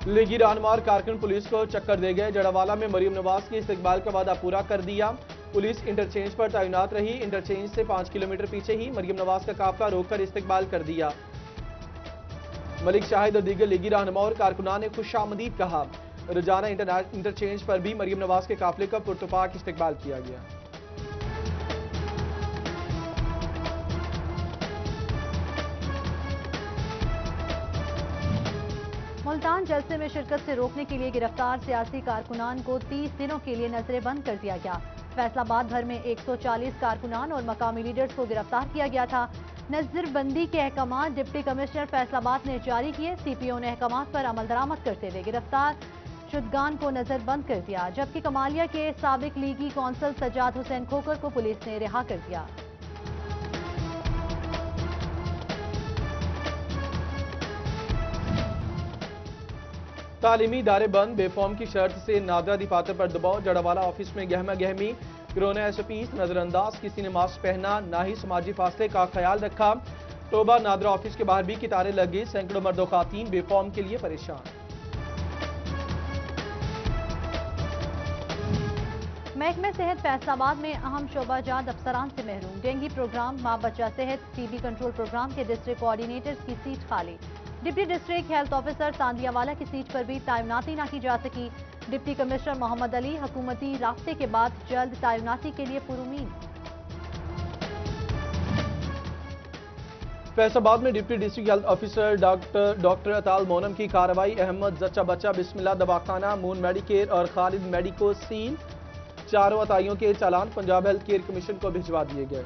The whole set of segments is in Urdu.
لیگی رہنما اور کارکن پولیس کو چکر دے گئے، جڑاوالا میں مریم نواز کی استقبال کا وعدہ پورا کر دیا، پولیس انٹرچینج پر تعینات رہی، انٹرچینج سے 5 کلومیٹر پیچھے ہی مریم نواز کا قافلہ روک کر استقبال کر دیا۔ ملک شاہد اور دیگر لیگی رہنما اور کارکنان نے خوش آمدید کہا، رجانہ انٹرچینج پر بھی مریم نواز کے قافلے کا پرتپاک استقبال کیا گیا۔ ملتان جلسے میں شرکت سے روکنے کے لیے گرفتار سیاسی کارکنان کو 30 دنوں کے لیے نظر بند کر دیا گیا۔ فیصل آباد بھر میں 140 کارکنان اور مقامی لیڈرز کو گرفتار کیا گیا تھا۔ نظر بندی کے احکامات ڈپٹی کمشنر فیصل آباد نے جاری کیے، سی پی او نے احکامات پر عمل درآمد کرتے ہوئے گرفتار شدگان کو نظر بند کر دیا، جبکہ کمالیہ کے سابق لیگی کونسل سجاد حسین کھوکر کو پولیس نے رہا کر دیا۔ تعلیمی ادارے بند، بے فارم کی شرط سے نادرہ دفاتر پر دباؤ، جڑاوالا آفس میں گہما گہمی، کرونا ایس او پیز نظر انداز، کسی نے ماسک پہنا نہ ہی سماجی فاصلے کا خیال رکھا، ٹوبہ نادرہ آفس کے باہر بھی قطاریں لگی، سینکڑوں مرد و خواتین بے فارم کے لیے پریشان۔ محکمہ صحت فیصل آباد میں اہم شعبہ جات افسران سے محروم، ڈینگی پروگرام، ماں بچہ صحت، ٹی بی کنٹرول پروگرام کے ڈسٹرکٹ کوآرڈینیٹرز کی سیٹ خالی، ڈپٹی ڈسٹرکٹ ہیلتھ آفیسر تاندیا والا کی سیٹ پر بھی تعیناتی نہ کی جا سکی، ڈپٹی کمشنر محمد علی حکومتی رابطے کے بعد جلد تعیناتی کے لیے پرامید۔ فیصل آباد میں deputy district health officer doctor اطال مونم کی کارروائی، احمد زچہ بچہ بسم اللہ دواخانہ، مون میڈیکیئر اور خالد میڈیکو سیل، چاروں عطائیوں کے چالان پنجاب ہیلتھ کیئر کمیشن کو بھجوا دیے گئے۔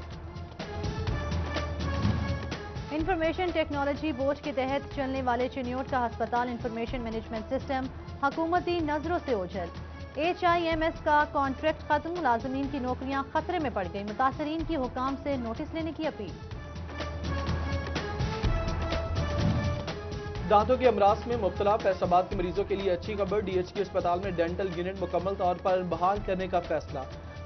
انفارمیشن ٹیکنالوجی بورڈ کے تحت چلنے والے چنیوٹ کا ہسپتال انفارمیشن مینجمنٹ سسٹم حکومتی نظروں سے اوجھل، ایچ آئی ایم ایس کا کانٹریکٹ ختم، ملازمین کی نوکریاں خطرے میں پڑ گئی، متاثرین کی حکام سے نوٹس لینے کی اپیل۔ دانتوں کے امراض میں مبتلا فیصل آباد کے مریضوں کے لیے اچھی خبر، ڈی ایچ کیو اسپتال میں ڈینٹل یونٹ مکمل طور پر بحال کرنے کا فیصلہ،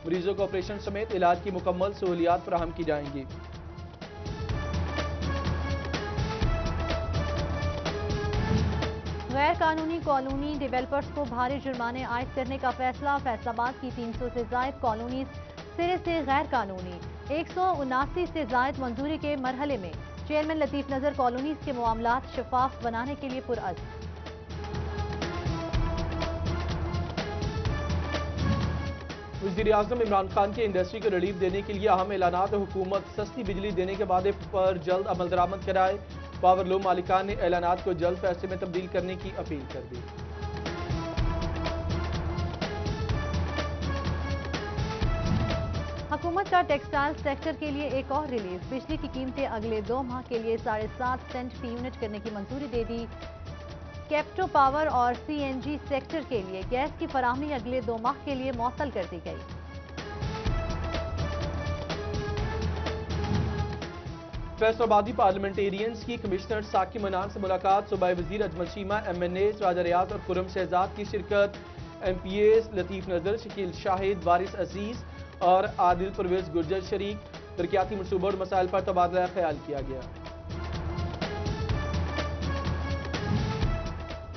مریضوں کو آپریشن سمیت علاج کی مکمل سہولیات فراہم کی جائیں گی۔ غیر قانونی کالونی ڈیولپرز کو بھاری جرمانے عائد کرنے کا فیصلہ، فیصل آباد کی 300 سے زائد کالونیز سرے سے غیر قانونی، 179 سے زائد منظوری کے مرحلے میں، چیئرمین لطیف نظر کالونیز کے معاملات شفاف بنانے کے لیے پرعزم۔ وزیر اعظم عمران خان کے انڈسٹری کو ریلیف دینے کے لیے اہم اعلانات، حکومت سستی بجلی دینے کے وعدے پر جلد عمل درآمد کرائے، پاور لوم مالکان نے اعلانات کو جلد فیصلے میں تبدیل کرنے کی اپیل کر دی۔ حکومت کا ٹیکسٹائل سیکٹر کے لیے ایک اور ریلیف، بجلی کی قیمتیں اگلے 2 ماہ کے لیے 7.5 سینٹ فی یونٹ کرنے کی منظوری دے دی، کیپٹو پاور اور سی این جی سیکٹر کے لیے گیس کی فراہمی اگلے 2 ماہ کے لیے معطل کر دی گئی۔ فیصل آبادی پارلیمنٹیرینز کی کمشنر ساکی منان سے ملاقات، صوبائی وزیر اجمل چیمہ، ایم این اے راجہ ریاض اور خرم شہزاد کی شرکت، ایم پی ایز لطیف نظر، شکیل شاہد، وارث عزیز اور عادل پرویز گرجر شریک، ترقیاتی منصوبوں اور مسائل پر تبادلہ خیال کیا گیا۔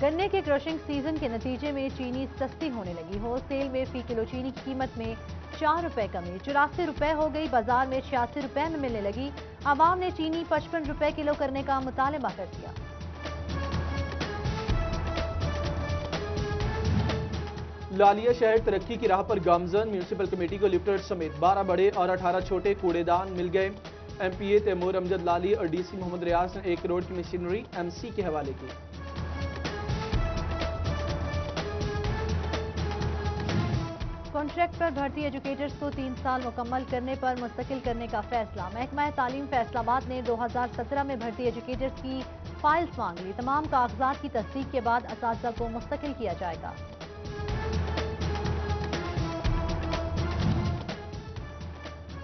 گنے کے کرشنگ سیزن کے نتیجے میں چینی سستی ہونے لگی، ہول سیل میں فی کلو چینی کی قیمت میں 4 روپے کمی، 84 روپے ہو گئی، بازار میں 86 روپے میں ملنے لگی، عوام نے چینی 55 روپے کلو کرنے کا مطالبہ کر دیا۔ لالیہ شہر ترقی کی راہ پر گامزن، میونسپل کمیٹی کو لفٹر سمیت 12 بڑے اور 18 چھوٹے کوڑے دان مل گئے، ایم پی اے تیمور امجد لالی اور ڈی سی محمد ریاض نے 1 کروڑ کی مشینری ایم سی کے حوالے کی۔ کانٹریکٹ پر بھرتی ایجوکیٹرز کو 3 سال مکمل کرنے پر مستقل کرنے کا فیصلہ، محکمہ تعلیم فیصل آباد نے 2017 میں بھرتی ایجوکیٹرز کی فائلز مانگ لی، تمام کاغذات کی تصدیق کے بعد اساتذہ کو مستقل کیا جائے گا۔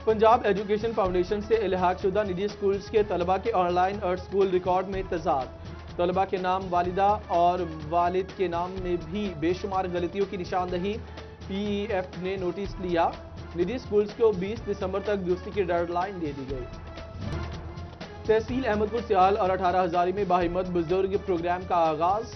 پنجاب ایجوکیشن فاؤنڈیشن سے الحاق شدہ نجی اسکولز کے طلبہ کے آن لائن اور اسکول ریکارڈ میں تضاد، طلبہ کے نام والدہ اور والد کے نام میں بھی بے شمار غلطیوں کی نشاندہی، پی ای ایف نے نوٹس لیا، نجی اسکولز کو 20 دسمبر تک دوسری کی ڈیڈ لائن دے دی گئی۔ تحصیل احمد پور سیال اور 18 ہزاری میں باہمت بزرگ پروگرام کا آغاز،